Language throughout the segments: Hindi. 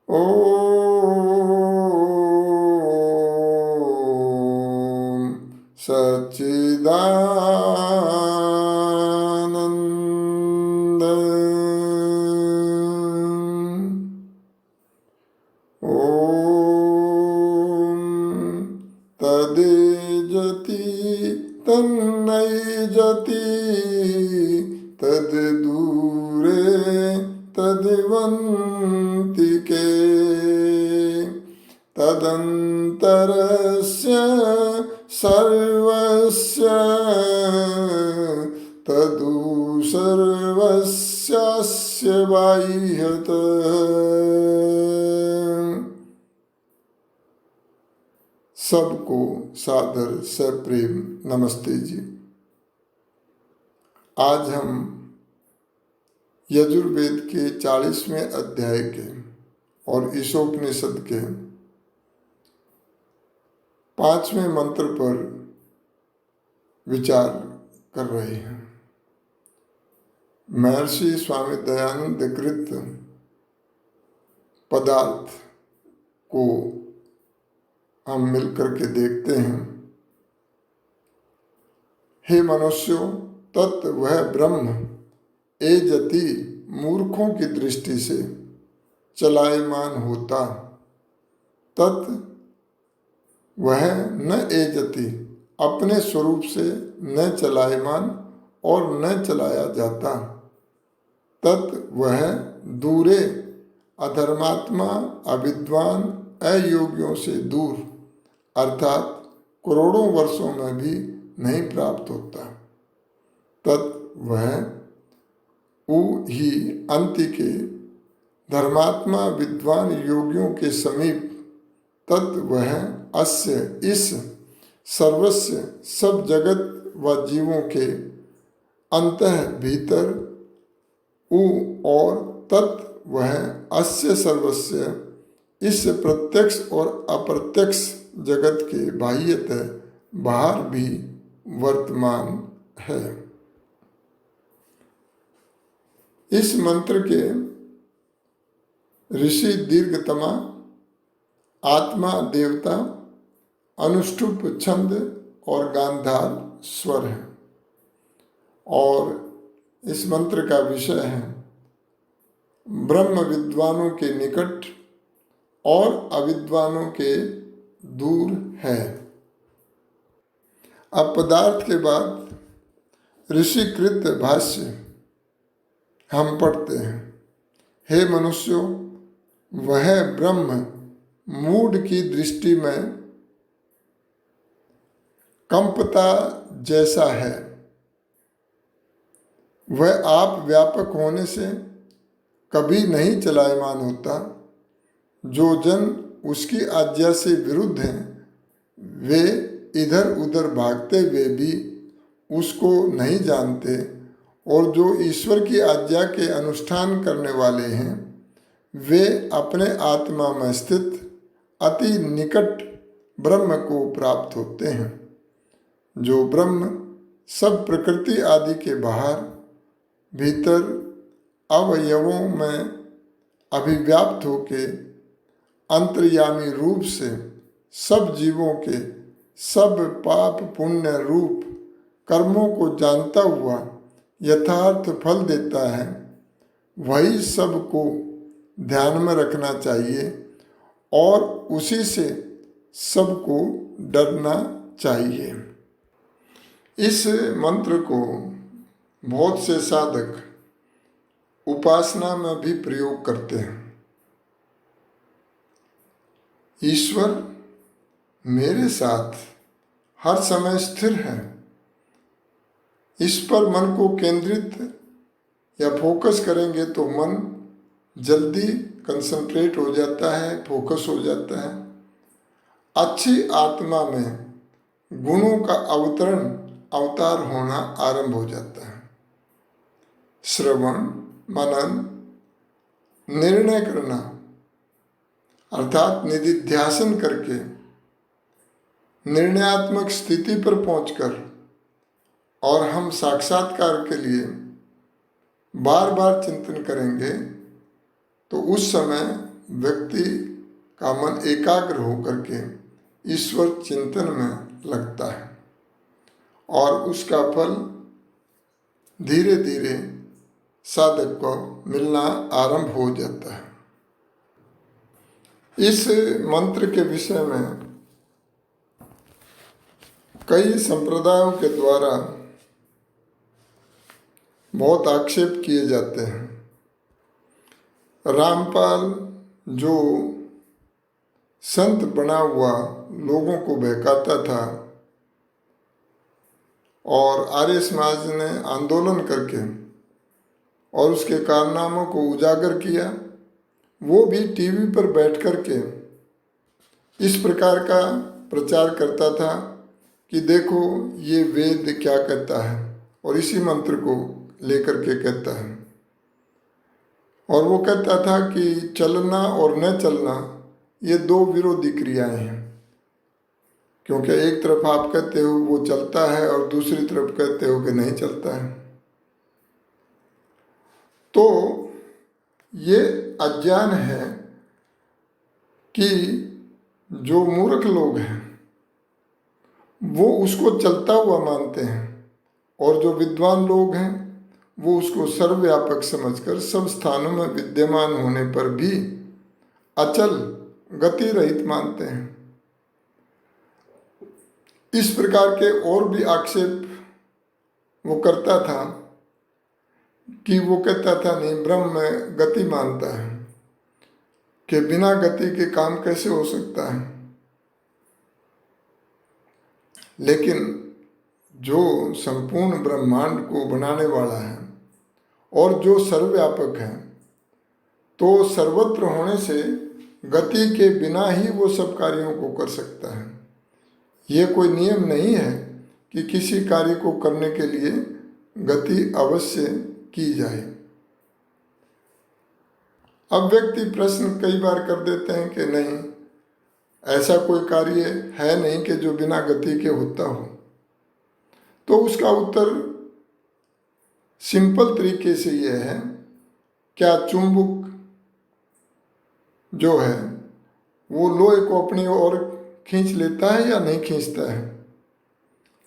ओम सच्चिदानंद। ओम तदेजति तन्नैजति तद्दूरे तद्वन्तिके तदन्तरस्य सर्वस्य तदु सर्वस्यास्य बाह्यतः। सबको सादर सप्रेम नमस्ते जी। आज हम यजुर्वेद के 40वें अध्याय के और ईशोपनिषद के 5वें मंत्र पर विचार कर रहे हैं। महर्षि स्वामी दयानंद कृत पदार्थ को हम मिलकर के देखते हैं। हे मनुष्यों, तत् वह ब्रह्म एजति मूर्खों की दृष्टि से चलायमान होता, तत् वह न एजति अपने स्वरूप से न चलायमान और न चलाया जाता, तत् वह दूरे अधर्मात्मा अविद्वान अयोग्यों से दूर अर्थात करोड़ों वर्षों में भी नहीं प्राप्त होता। तत् वह उ ही अंत्य के धर्मात्मा विद्वान योगियों के समीप, तत् वह अस्य इस सर्वस्य सब जगत व जीवों के अंतः भीतर उ और तत् वह अस्य सर्वस्य इस प्रत्यक्ष और अप्रत्यक्ष जगत के बाह्यतः बाहर भी वर्तमान है। इस मंत्र के ऋषि दीर्घतमा, आत्मा देवता, अनुष्टुप छंद और गांधार स्वर है और इस मंत्र का विषय है ब्रह्म विद्वानों के निकट और अविद्वानों के दूर है। अब पदार्थ के बाद ऋषिकृत भाष्य हम पढ़ते हैं। हे मनुष्यों, वह ब्रह्म मूढ़ की दृष्टि में कंपता जैसा है। वह आप व्यापक होने से कभी नहीं चलायमान होता। जो जन उसकी आज्ञा से विरुद्ध हैं, वे इधर उधर भागते हुए भी उसको नहीं जानते, और जो ईश्वर की आज्ञा के अनुष्ठान करने वाले हैं, वे अपने आत्मा में स्थित अति निकट ब्रह्म को प्राप्त होते हैं। जो ब्रह्म सब प्रकृति आदि के बाहर भीतर अवयवों में अभिव्याप्त होके अंतर्यामी रूप से सब जीवों के सब पाप पुण्य रूप कर्मों को जानता हुआ यथार्थ फल देता है, वही सबको ध्यान में रखना चाहिए और उसी से सबको डरना चाहिए। इस मंत्र को बहुत से साधक उपासना में भी प्रयोग करते हैं। ईश्वर मेरे साथ हर समय स्थिर है, इस पर मन को केंद्रित या फोकस करेंगे तो मन जल्दी कंसंट्रेट हो जाता है, फोकस हो जाता है। अच्छी आत्मा में गुणों का अवतार होना आरंभ हो जाता है। श्रवण, मनन, निर्णय करना अर्थात निधिध्यासन करके निर्णयात्मक स्थिति पर पहुंचकर और हम साक्षात्कार के लिए बार बार चिंतन करेंगे तो उस समय व्यक्ति का मन एकाग्र होकर के ईश्वर चिंतन में लगता है और उसका फल धीरे धीरे साधक को मिलना आरंभ हो जाता है। इस मंत्र के विषय में कई संप्रदायों के द्वारा बहुत आक्षेप किए जाते हैं। रामपाल जो संत बना हुआ लोगों को बहकाता था और आर्य समाज ने आंदोलन करके और उसके कारनामों को उजागर किया, वो भी टीवी पर बैठ कर के इस प्रकार का प्रचार करता था कि देखो ये वेद क्या कहता है, और इसी मंत्र को लेकर के कहता है। और वो कहता था कि चलना और न चलना ये दो विरोधी क्रियाएं हैं, क्योंकि एक तरफ आप कहते हो वो चलता है और दूसरी तरफ कहते हो कि नहीं चलता है। तो ये अज्ञान है कि जो मूर्ख लोग हैं वो उसको चलता हुआ मानते हैं और जो विद्वान लोग हैं वो उसको सर्वव्यापक समझकर सब स्थानों में विद्यमान होने पर भी अचल गति रहित मानते हैं। इस प्रकार के और भी आक्षेप वो करता था कि वो कहता था नहीं, ब्रह्म में गति मानता है कि बिना गति के काम कैसे हो सकता है। लेकिन जो संपूर्ण ब्रह्मांड को बनाने वाला है और जो सर्वव्यापक है, तो सर्वत्र होने से गति के बिना ही वो सब कार्यों को कर सकता है। ये कोई नियम नहीं है कि किसी कार्य को करने के लिए गति अवश्य की जाए। अब व्यक्ति प्रश्न कई बार कर देते हैं कि नहीं, ऐसा कोई कार्य है नहीं कि जो बिना गति के होता हो। तो उसका उत्तर सिंपल तरीके से यह है, क्या चुंबक जो है वो लोहे को अपनी ओर खींच लेता है या नहीं खींचता है?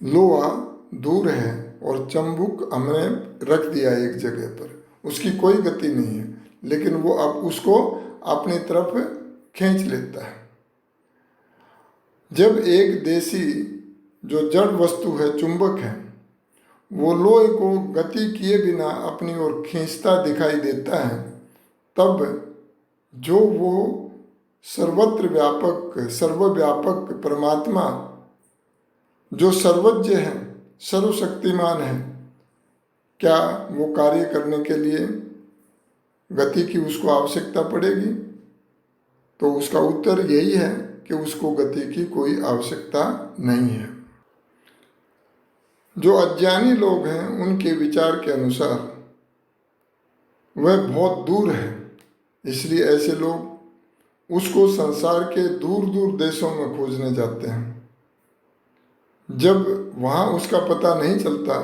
लोहा दूर है और चुंबक हमने रख दिया एक जगह पर, उसकी कोई गति नहीं है, लेकिन वो अब उसको अपनी तरफ खींच लेता है। जब एक देशी जो जड़ वस्तु है, चुंबक है, वो लोहे को गति किए बिना अपनी ओर खींचता दिखाई देता है, तब जो वो सर्वत्र व्यापक सर्वव्यापक परमात्मा जो सर्वज्ञ है, सर्वशक्तिमान है, क्या वो कार्य करने के लिए गति की उसको आवश्यकता पड़ेगी? तो उसका उत्तर यही है कि उसको गति की कोई आवश्यकता नहीं है। जो अज्ञानी लोग हैं उनके विचार के अनुसार वह बहुत दूर है, इसलिए ऐसे लोग उसको संसार के दूर दूर देशों में खोजने जाते हैं। जब वहाँ उसका पता नहीं चलता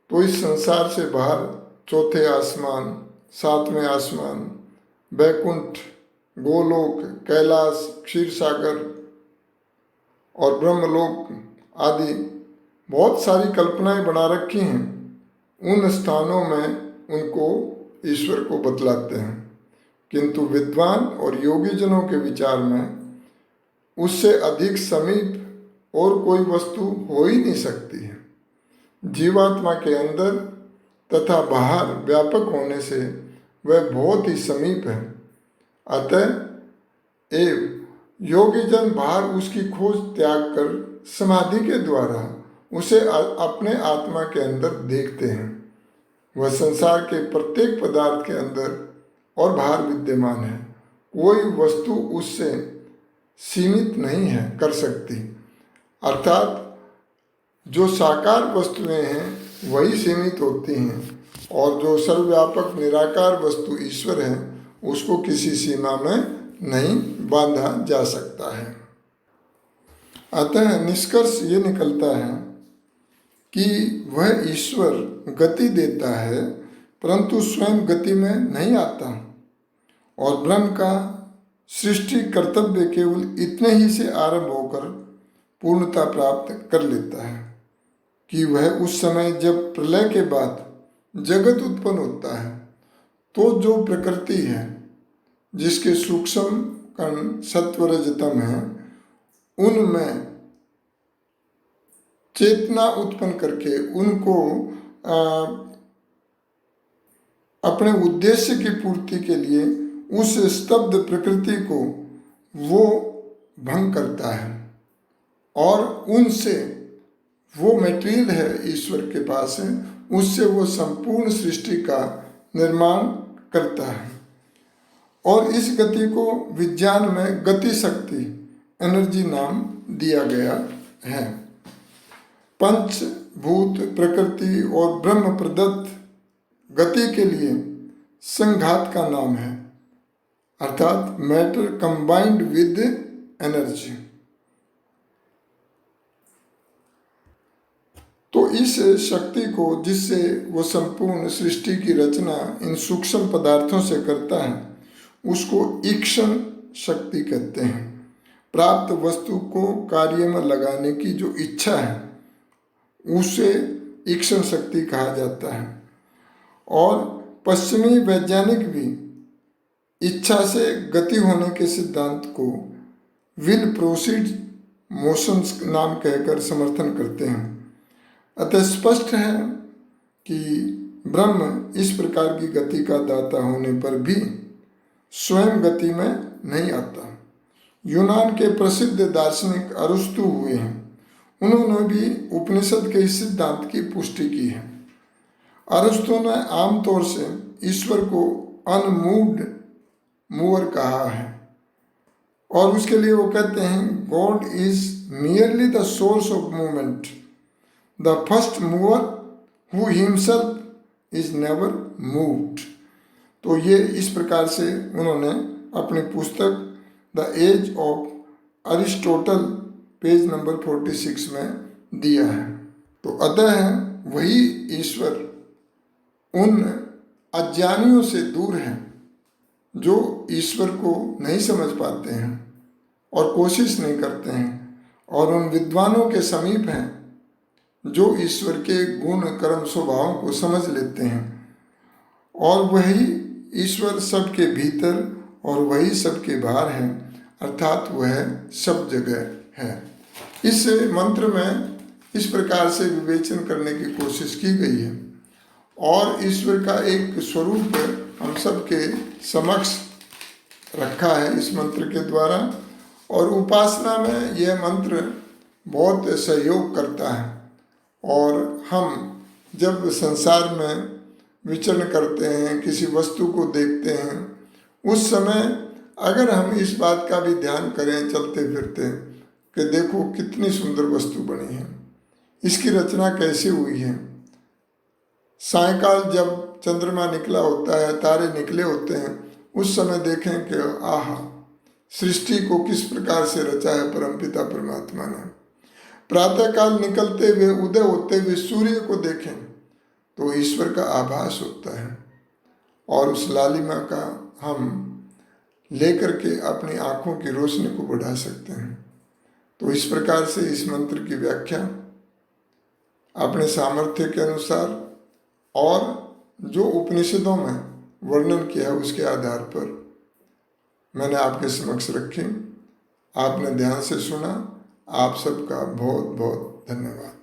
तो इस संसार से बाहर चौथे आसमान, सातवें आसमान, बैकुंठ, गोलोक, कैलाश, क्षीर सागर और ब्रह्मलोक आदि बहुत सारी कल्पनाएं बना रखी हैं। उन स्थानों में उनको ईश्वर को बतलाते हैं, किंतु विद्वान और योगी जनों के विचार में उससे अधिक समीप और कोई वस्तु हो ही नहीं सकती है। जीवात्मा के अंदर तथा बाहर व्यापक होने से वह बहुत ही समीप है। अतः योगी जन बाहर उसकी खोज त्याग कर समाधि के द्वारा उसे अपने आत्मा के अंदर देखते हैं। वह संसार के प्रत्येक पदार्थ के अंदर और बाहर विद्यमान है, कोई वस्तु उससे सीमित नहीं है कर सकती। अर्थात जो साकार वस्तुएं हैं वही सीमित होती हैं और जो सर्वव्यापक निराकार वस्तु ईश्वर है उसको किसी सीमा में नहीं बांधा जा सकता है। अतः निष्कर्ष ये निकलता है कि वह ईश्वर गति देता है परंतु स्वयं गति में नहीं आता और ब्रह्म का सृष्टि कर्तव्य केवल इतने ही से आरंभ होकर पूर्णता प्राप्त कर लेता है कि वह उस समय जब प्रलय के बाद जगत उत्पन्न होता है तो जो प्रकृति है, जिसके सूक्ष्म कण सत्व रजतम है, उनमें चेतना उत्पन्न करके उनको अपने उद्देश्य की पूर्ति के लिए उस स्तब्ध प्रकृति को वो भंग करता है और उनसे वो मटेरियल है ईश्वर के पास है, उससे वो संपूर्ण सृष्टि का निर्माण करता है। और इस गति को विज्ञान में गति शक्ति एनर्जी नाम दिया गया है। पंचभूत प्रकृति और ब्रह्म प्रदत्त गति के लिए संघात का नाम है, अर्थात मैटर कंबाइंड विद एनर्जी। तो इस शक्ति को जिससे वो संपूर्ण सृष्टि की रचना इन सूक्ष्म पदार्थों से करता है, उसको ईक्षण शक्ति कहते हैं। प्राप्त वस्तु को कार्य में लगाने की जो इच्छा है उसे ईक्षण शक्ति कहा जाता है। और पश्चिमी वैज्ञानिक भी इच्छा से गति होने के सिद्धांत को विल प्रोसीड मोशंस नाम कहकर समर्थन करते हैं। अतः स्पष्ट है कि ब्रह्म इस प्रकार की गति का दाता होने पर भी स्वयं गति में नहीं आता। यूनान के प्रसिद्ध दार्शनिक अरस्तु हुए हैं, उन्होंने भी उपनिषद के इस सिद्धांत की पुष्टि की है। अरस्तु ने आमतौर से ईश्वर को अनमूव्ड मूवर कहा है और उसके लिए वो कहते हैं God is merely the source of movement, the first mover who himself is never moved. तो ये इस प्रकार से उन्होंने अपनी पुस्तक the age of Aristotle page number 46 में दिया है। तो अतः वही ईश्वर उन अज्ञानियों से दूर है जो ईश्वर को नहीं समझ पाते हैं और कोशिश नहीं करते हैं, और उन विद्वानों के समीप हैं जो ईश्वर के गुण कर्म स्वभावों को समझ लेते हैं। और वही ईश्वर सबके भीतर और वही सबके बाहर है, अर्थात वह सब जगह है। इस मंत्र में इस प्रकार से विवेचन करने की कोशिश की गई है और ईश्वर का एक स्वरूप हम सबके समक्ष रखा है इस मंत्र के द्वारा। और उपासना में यह मंत्र बहुत सहयोग करता है। और हम जब संसार में विचरण करते हैं, किसी वस्तु को देखते हैं, उस समय अगर हम इस बात का भी ध्यान करें चलते फिरते कि देखो कितनी सुंदर वस्तु बनी है, इसकी रचना कैसे हुई है। सायंकाल जब चंद्रमा निकला होता है, तारे निकले होते हैं, उस समय देखें कि आहा, सृष्टि को किस प्रकार से रचा है परमपिता परमात्मा ने। प्रातःकाल निकलते हुए उदय होते हुए सूर्य को देखें तो ईश्वर का आभास होता है और उस लालिमा का हम लेकर के अपनी आँखों की रोशनी को बढ़ा सकते हैं। तो इस प्रकार से इस मंत्र की व्याख्या अपने सामर्थ्य के अनुसार और जो उपनिषदों में वर्णन किया है उसके आधार पर मैंने आपके समक्ष रखी। आपने ध्यान से सुना। आप सबका बहुत बहुत धन्यवाद।